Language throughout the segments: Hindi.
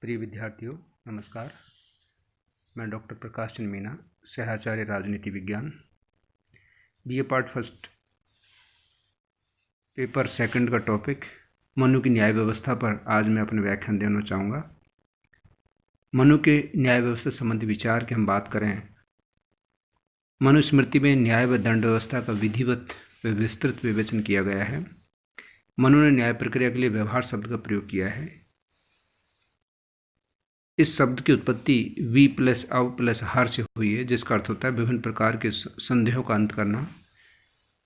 प्रिय विद्यार्थियों, नमस्कार। मैं डॉक्टर प्रकाश चंद्र मीना, सहाचार्य राजनीति विज्ञान, BA part first, paper second का टॉपिक मनु की न्याय व्यवस्था पर आज मैं अपने व्याख्यान देना चाहूँगा। मनु के न्याय व्यवस्था संबंधी विचार की हम बात करें, मनुस्मृति में न्याय व दंड व्यवस्था का विधिवत व विस्तृत विवेचन किया गया है। मनु ने न्याय प्रक्रिया के लिए व्यवहार शब्द का प्रयोग किया है। इस शब्द की उत्पत्ति वी प्लस अव प्लस हार से हुई है, जिसका अर्थ होता है विभिन्न प्रकार के संदेहों का अंत करना।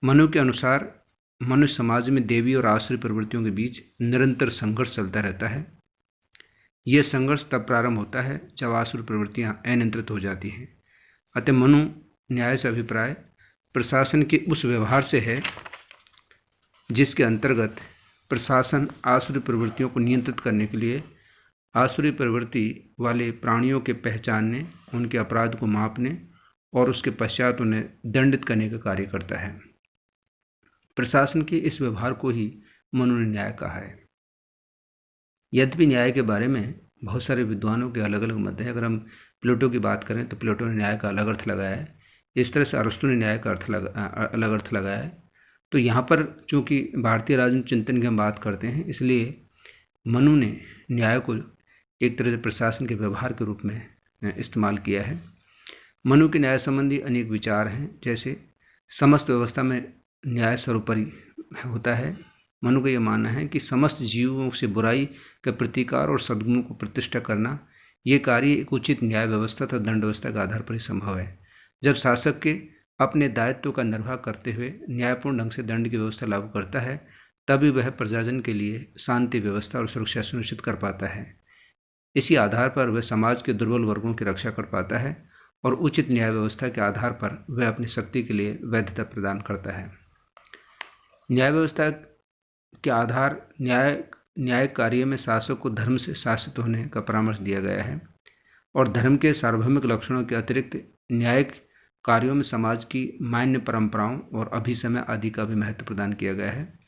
मनु के अनुसार मनुष्य समाज में देवी और आसुरी प्रवृत्तियों के बीच निरंतर संघर्ष चलता रहता है। यह संघर्ष तब प्रारंभ होता है जब आसुरी प्रवृत्तियां अनियंत्रित हो जाती हैं। अतः मनु न्याय से अभिप्राय प्रशासन के उस व्यवहार से है जिसके अंतर्गत प्रशासन आसुरी प्रवृत्तियों को नियंत्रित करने के लिए आसुरी प्रवृत्ति वाले प्राणियों के पहचानने, उनके अपराध को मापने और उसके पश्चात उन्हें दंडित करने का कार्य करता है। प्रशासन के इस व्यवहार को ही मनु ने न्याय कहा है। यद्यपि न्याय के बारे में बहुत सारे विद्वानों के अलग अलग मत हैं। अगर हम प्लेटो की बात करें तो प्लेटो ने न्याय का अलग अर्थ लगाया है, इस तरह से अरस्तु ने न्याय का अलग अर्थ लगाया है। तो यहाँ पर चूँकि भारतीय राजनीतिक चिंतन की हम बात करते हैं, इसलिए मनु ने न्याय को एक तरह से प्रशासन के व्यवहार के रूप में इस्तेमाल किया है। मनु के न्याय संबंधी अनेक विचार हैं, जैसे समस्त व्यवस्था में न्याय सर्वोपरि होता है। मनु का यह मानना है कि समस्त जीवों से बुराई का प्रतिकार और सद्गुणों को प्रतिष्ठा करना, ये कार्य एक उचित न्याय व्यवस्था तथा दंड व्यवस्था के आधार पर ही संभव है। जब शासक के अपने दायित्व का निर्वाह करते हुए न्यायपूर्ण ढंग से दंड की व्यवस्था लागू करता है, तभी वह प्रजाजन के लिए शांति व्यवस्था और सुरक्षा सुनिश्चित कर पाता है। इसी आधार पर वह समाज के दुर्बल वर्गों की रक्षा कर पाता है और उचित न्याय व्यवस्था के आधार पर वह अपनी शक्ति के लिए वैधता प्रदान करता है। न्याय व्यवस्था के आधार न्यायिक कार्य में शासक को धर्म से शासित होने का परामर्श दिया गया है और धर्म के सार्वभौमिक लक्षणों के अतिरिक्त न्यायिक कार्यों में समाज की मान्य परंपराओं और अभिसमय आदि का भी महत्व प्रदान किया गया है।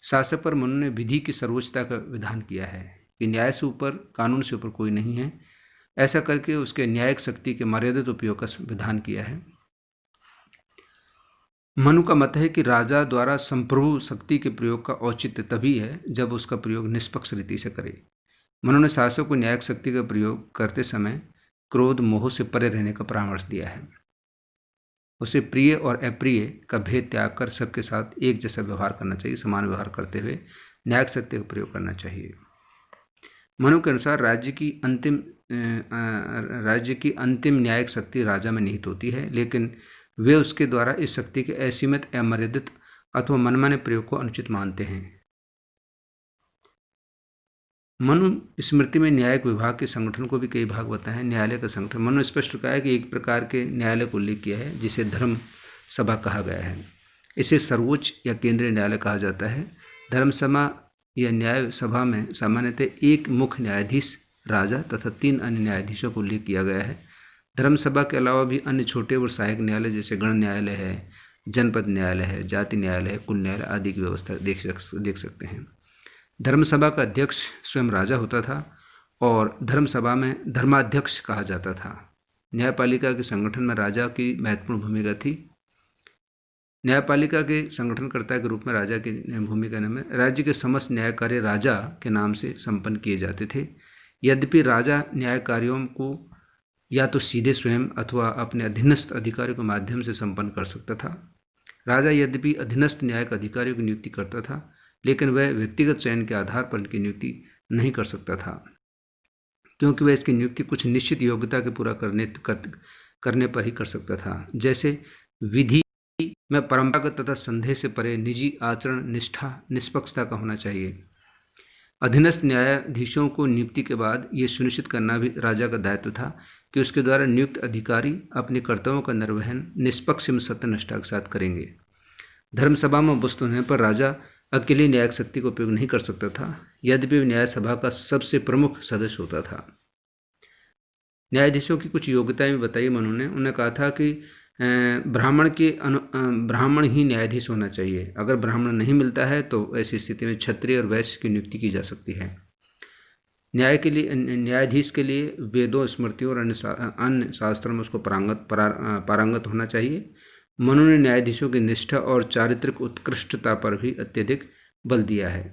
शासक पर मनु ने विधि की सर्वोच्चता का विधान किया है कि न्याय से ऊपर, कानून से ऊपर कोई नहीं है। ऐसा करके उसके न्यायिक शक्ति के मर्यादित उपयोग का विधान किया है। मनु का मत है कि राजा द्वारा संप्रभु शक्ति के प्रयोग का औचित्य तभी है जब उसका प्रयोग निष्पक्ष रीति से करे। मनु ने शासक को न्यायिक शक्ति का प्रयोग करते समय क्रोध, मोह से परे रहने का परामर्श दिया है। उसे प्रिय और अप्रिय का भेद त्याग कर सबके साथ एक जैसा व्यवहार करना चाहिए। समान व्यवहार करते हुए न्यायिक शक्ति का प्रयोग करना चाहिए। मनु के अनुसार राज्य की अंतिम न्यायिक शक्ति राजा में निहित होती है, लेकिन वे उसके द्वारा इस शक्ति के असीमित, अमर्यादित अथवा मनमाने प्रयोग को अनुचित मानते हैं। मनु स्मृति में न्यायिक विभाग के संगठन को भी कई भाग बताए हैं। न्यायालय का संगठन मनु स्पष्ट कहा है कि एक प्रकार के न्यायालय को उल्लेख किया है जिसे धर्म सभा कहा गया है। इसे सर्वोच्च या केंद्रीय न्यायालय कहा जाता है। धर्म सभा या न्याय सभा में सामान्यतः एक मुख्य न्यायाधीश, राजा तथा 3 अन्य न्यायाधीशों को उल्लेख किया गया है। धर्म सभा के अलावा भी अन्य छोटे और सहायक न्यायालय जैसे गण न्यायालय है, जनपद न्यायालय है, जाति न्यायालय है, कुल न्यायालय आदि की व्यवस्था देख सकते हैं। धर्मसभा का अध्यक्ष स्वयं राजा होता था और धर्मसभा में धर्माध्यक्ष कहा जाता था। न्यायपालिका के संगठन में राजा की महत्वपूर्ण भूमिका थी। न्यायपालिका के संगठनकर्ता के रूप में राजा की भूमिका में राज्य के समस्त न्याय कार्य राजा के नाम से संपन्न किए जाते थे। यद्यपि राजा न्याय कार्यों को या तो सीधे स्वयं अथवा अपने अधीनस्थ अधिकारियों के माध्यम से संपन्न कर सकता था। राजा यद्यपि अधीनस्थ न्यायिक अधिकारियों की नियुक्ति करता था, लेकिन वह व्यक्तिगत चयन के आधार पर इनकी नियुक्ति नहीं कर सकता था, क्योंकि वह इसकी नियुक्ति कुछ निश्चित योग्यता के पूरा करने पर ही कर सकता था। जैसे विधि में परंपरागत तथा संदेह से परे निजी आचरण, निष्ठा, निष्पक्षता का होना चाहिए। अधीनस्थ न्यायाधीशों को नियुक्ति के बाद ये सुनिश्चित करना भी राजा का दायित्व था कि उसके द्वारा नियुक्त अधिकारी अपने कर्तव्यों का निर्वहन निष्पक्ष एवं सत्यनिष्ठा के साथ करेंगे। धर्मसभा में उपस्थित होने पर राजा अकेले न्यायिक शक्ति का उपयोग नहीं कर सकता था, यद्यपि न्याय सभा का सबसे प्रमुख सदस्य होता था। न्यायाधीशों की कुछ योग्यताएं भी बताई मनु ने। उन्होंने कहा था कि ब्राह्मण ही न्यायाधीश होना चाहिए। अगर ब्राह्मण नहीं मिलता है तो ऐसी स्थिति में क्षत्रिय और वैश्य की नियुक्ति की जा सकती है। न्यायाधीश के लिए वेदों, स्मृतियों और अन्य शास्त्रों में उसको पारंगत होना चाहिए। मनु ने न्यायाधीशों की निष्ठा और चारित्रिक उत्कृष्टता पर भी अत्यधिक बल दिया है।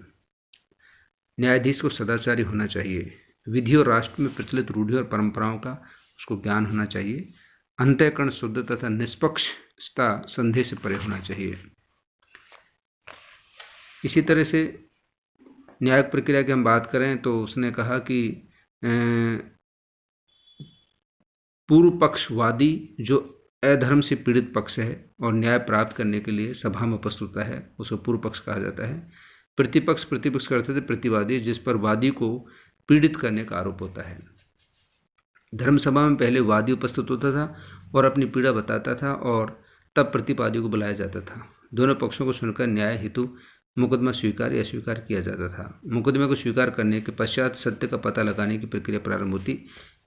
न्यायाधीश को सदाचारी होना चाहिए। विधि और राष्ट्र में प्रचलित रूढ़ियों और परंपराओं का उसको ज्ञान होना चाहिए। अंतःकरण शुद्ध तथा निष्पक्षता संदेह से परे होना चाहिए। इसी तरह से न्यायिक प्रक्रिया की हम बात करें तो उसने कहा कि पूर्व पक्षवादी जो अधर्म से पीड़ित पक्ष है और न्याय प्राप्त करने के लिए सभा में उपस्थित होता है उसको पूर्व पक्ष कहा जाता है। प्रतिपक्ष का अर्थ है प्रतिवादी, जिस पर वादी को पीड़ित करने का आरोप होता है। धर्मसभा में पहले वादी उपस्थित होता था और अपनी पीड़ा बताता था और तब प्रतिवादी को बुलाया जाता था। दोनों पक्षों को सुनकर न्याय हेतु मुकदमा स्वीकार या अस्वीकार किया जाता था। मुकदमे को स्वीकार करने के पश्चात सत्य का पता लगाने की प्रक्रिया प्रारंभ होती।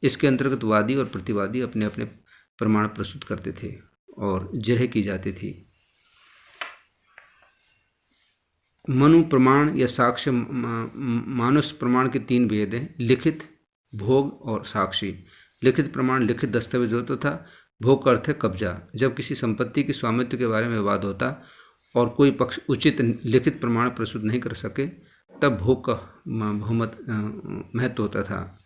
इसके अंतर्गत वादी और प्रतिवादी अपने अपने प्रमाण प्रस्तुत करते थे और जिरह की जाती थी। मनु प्रमाण या साक्ष्य मानुष प्रमाण के 3 भेद हैं: लिखित, भोग और साक्षी। लिखित प्रमाण लिखित दस्तावेज होता था। भोग का अर्थ है कब्जा। जब किसी संपत्ति के स्वामित्व के बारे में विवाद होता और कोई पक्ष उचित लिखित प्रमाण प्रस्तुत नहीं कर सके तब भोग का बहुमत महत्व होता था।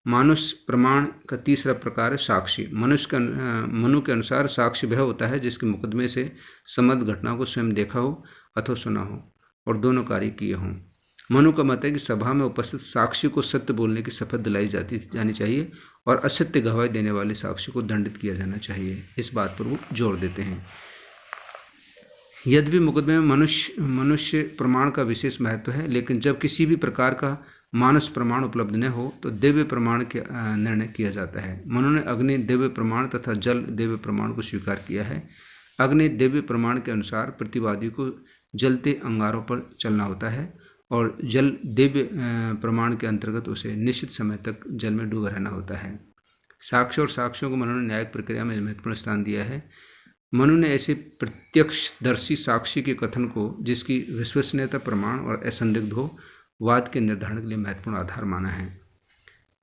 मानुष प्रमाण का तीसरा प्रकार है साक्षी। मनु के अनुसार साक्षी वह होता है जिसके मुकदमे से संबद्ध घटना को स्वयं देखा हो अथवा सुना हो और दोनों कार्य किए हों। मनु का मत है कि सभा में उपस्थित साक्षी को सत्य बोलने की शपथ दिलाई जानी चाहिए और असत्य गवाही देने वाले साक्षी को दंडित किया जाना चाहिए। इस बात पर वो जोर देते हैं। यद्यपि मुकदमे में मनुष्य प्रमाण का विशेष महत्व है, लेकिन जब किसी भी प्रकार का मानस प्रमाण उपलब्ध न हो तो दिव्य प्रमाण का निर्णय किया जाता है। मनु ने अग्नि दिव्य प्रमाण तथा जल दिव्य प्रमाण को स्वीकार किया है। अग्नि दिव्य प्रमाण के अनुसार प्रतिवादी को जलते अंगारों पर चलना होता है और जल दिव्य प्रमाण के अंतर्गत उसे निश्चित समय तक जल में डूबा रहना होता है। साक्ष्य और साक्ष्यों को मनु ने न्यायिक प्रक्रिया में महत्वपूर्ण स्थान दिया है। मनु ने ऐसे प्रत्यक्षदर्शी साक्षी के कथन को, जिसकी विश्वसनीयता प्रमाण और असंदिग्ध हो, वाद के निर्धारण के लिए महत्वपूर्ण आधार माना है।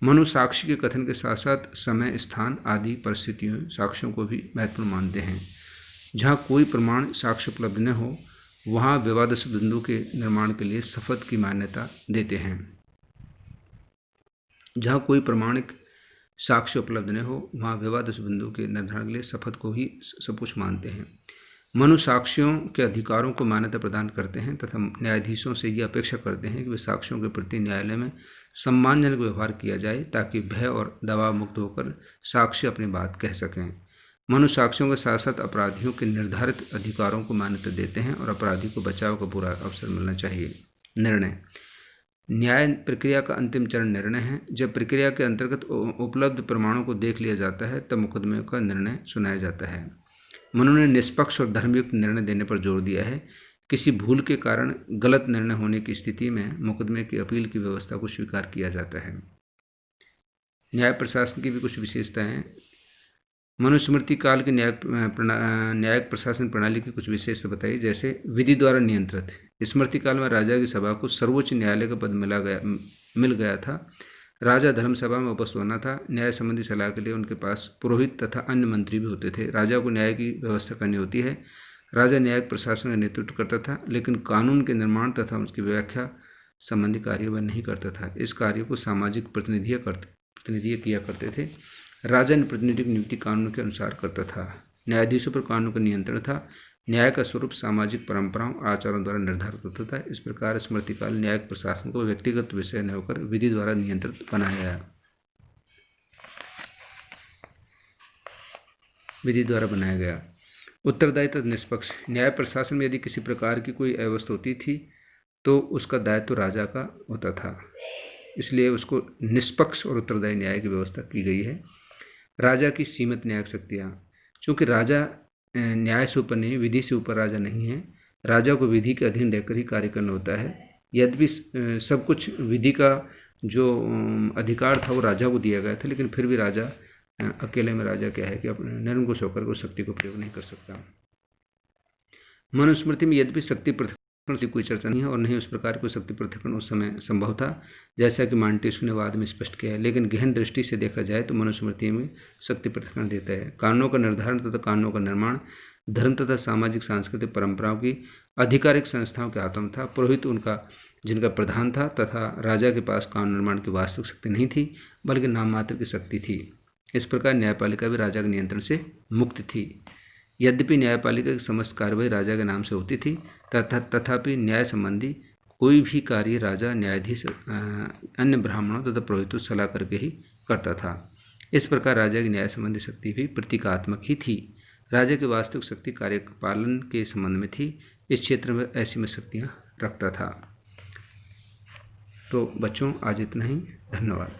मनु साक्षी के कथन के साथ साथ समय, स्थान आदि परिस्थितियों साक्ष्यों को भी महत्वपूर्ण मानते हैं। जहाँ कोई प्रमाण साक्ष्य उपलब्ध न हो वहाँ विवादास्पद बिंदु के निर्माण के लिए शपथ की मान्यता देते हैं। जहाँ कोई प्रमाणिक साक्ष्य उपलब्ध न हो वहाँ विवादास्पद बिंदु के निर्धारण के लिए शपथ को ही सब कुछ मानते हैं। मनु साक्ष्यों के अधिकारों को मान्यता प्रदान करते हैं तथा न्यायाधीशों से यह अपेक्षा करते हैं कि वे साक्ष्यों के प्रति न्यायालय में सम्मानजनक व्यवहार किया जाए ताकि भय और दबाव मुक्त होकर साक्षी अपनी बात कह सकें। मनु साक्ष्यों के साथ साथ अपराधियों के निर्धारित अधिकारों को मान्यता देते हैं और अपराधी को बचाव का पूरा अवसर मिलना चाहिए। निर्णय। न्याय प्रक्रिया का अंतिम चरण निर्णय है। जब प्रक्रिया के अंतर्गत उपलब्ध प्रमाणों को देख लिया जाता है तब मुकदमे का निर्णय सुनाया जाता है। मनु ने निष्पक्ष और धर्मयुक्त निर्णय देने पर जोर दिया है। किसी भूल के कारण गलत निर्णय होने की स्थिति में मुकदमे की अपील की व्यवस्था को स्वीकार किया जाता है। न्याय प्रशासन की भी कुछ विशेषताएं हैं। मनुस्मृति काल की न्यायिक प्रशासन प्रणाली की कुछ विशेषता बताई, जैसे विधि द्वारा नियंत्रित। स्मृति काल में राजा की सभा को सर्वोच्च न्यायालय का पद मिल गया था। राजा धर्मसभा में उपस्थित होना था। न्याय संबंधी सलाह के लिए उनके पास पुरोहित तथा अन्य मंत्री भी होते थे। राजा को न्याय की व्यवस्था करनी होती है। राजा न्यायिक प्रशासन का नेतृत्व करता था, लेकिन कानून के निर्माण तथा उसकी व्याख्या संबंधी कार्य वह नहीं करता था। इस कार्य को सामाजिक प्रतिनिधि किया करते थे। राजा ने प्रतिनिधि की नियुक्ति कानून के अनुसार करता था। न्यायाधीशों पर कानून का नियंत्रण था। न्याय का स्वरूप सामाजिक परंपराओं आचारों द्वारा निर्धारित होता था। इस प्रकार स्मृतिकाल न्यायिक प्रशासन को व्यक्तिगत विषय न होकर विधि द्वारा नियंत्रित बनाया गया। उत्तरदायित्व निष्पक्ष। न्याय प्रशासन में यदि किसी प्रकार की कोई अव्यवस्था होती थी तो उसका दायित्व राजा का होता था, इसलिए उसको निष्पक्ष और उत्तरदायी न्याय की व्यवस्था की गई है। राजा की सीमित न्यायिक शक्तियाँ। चूँकि राजा न्याय से ऊपर नहीं, विधि से ऊपर राजा नहीं है, राजा को विधि के अधीन रहकर ही कार्य करना होता है। यद्यपि सब कुछ विधि का जो अधिकार था वो राजा को दिया गया था, लेकिन फिर भी राजा अकेले में राजा क्या है कि अपने निरंकुश होकर उस शक्ति को प्रयोग नहीं कर सकता। मनुस्मृति में यद्यपि शक्ति से कोई चर्चा नहीं है और नहीं उस प्रकार कोई शक्ति पृथक्करण उस समय संभव था, जैसा कि मांटेस्क्यू ने वाद में स्पष्ट किया है। लेकिन गहन दृष्टि से देखा जाए तो मनुस्मृति में शक्ति पृथक्करण देता है। कानूनों का निर्धारण तथा कानूनों का निर्माण धर्म तथा सामाजिक सांस्कृतिक परंपराओं की आधिकारिक संस्थाओं के आत्म था। पुरोहित उनका जिनका प्रधान था तथा राजा के पास कानून निर्माण की वास्तविक शक्ति नहीं थी, बल्कि नाम मात्र की शक्ति थी। इस प्रकार न्यायपालिका भी राजा के नियंत्रण से मुक्त थी। यद्यपि न्यायपालिका की समस्त कार्रवाई राजा के नाम से होती थी, तथापि न्याय संबंधी कोई भी कार्य राजा, न्यायाधीश, अन्य ब्राह्मणों तथा पुरोहितों से सलाह करके ही करता था। इस प्रकार राजा की न्याय संबंधी शक्ति भी प्रतीकात्मक ही थी। राजा की वास्तविक शक्ति कार्यपालन के संबंध में थी। इस क्षेत्र में ऐसी में शक्तियाँ रखता था। तो बच्चों, आज इतना ही। धन्यवाद।